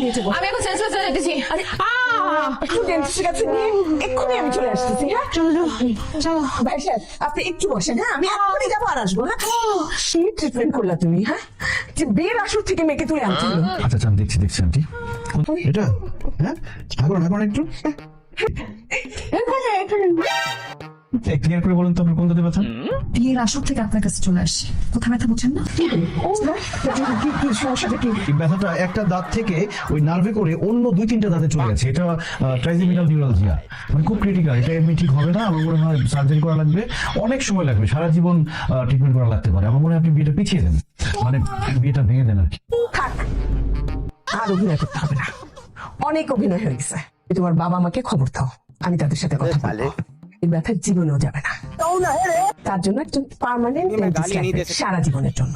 নিয়ে যাবো। আমি এখন সেন্সলেস হয়ে যেতেছি। একটু ডেন্টিস্টের কাছে নিয়ে এক্ষুনি আমি চলে আসতেছি। হ্যাঁ চলো চলো। ভাই সাহেব আপনি একটু বসেন। হ্যাঁ আমি এক্ষুনি যাবো আর আসবো। হ্যাঁ সেই ট্রিটমেন্ট করলা তুমি। হ্যাঁ যে বিয়ের আসর থেকে মেয়েকে তুলে আনতে হলো। আচ্ছা আচ্ছা আমি দেখছি আন্টি এটা হ্যাঁ এখন একটু ক্লিয়ার করে বলুন তো আপনি কোন দাঁতে ব্যথা? বিয়ের আসর থেকে আপনার কাছে চলে আসছি, কোথা ব্যথা বুঝছেন না? কি সমস্যাটা কি? এই ব্যথাটা একটা দাঁত থেকে ওই নার্ভে করে অন্য 2-3টা দাঁতে চলে গেছে। এটা ট্রাইজেমিনাল নিউরালজিয়া, মানে খুব ক্রিটিক্যাল। এটা এমনি ঠিক হবে না, আমার মনে হয় সার্জারি করা লাগবে, অনেক সময় লাগবে, সারা জীবন ট্রিটমেন্ট করা লাগতে পারে। আমার মনে হয় আপনি বিয়েটা পিছিয়ে দেন, মানে বিয়েটা ভেঙে দেন আর কি। থাক আর অভিনয় করতে হবে না, অনেক অভিনয় হয়ে গেছে। তোমার বাবা মাকে খবর দাও, আমি তাদের সাথে কথা বলবো। এই ব্যথা জীবনেও যাবে না, তার জন্য একজন পার্মানেন্ট সারা জীবনের জন্য।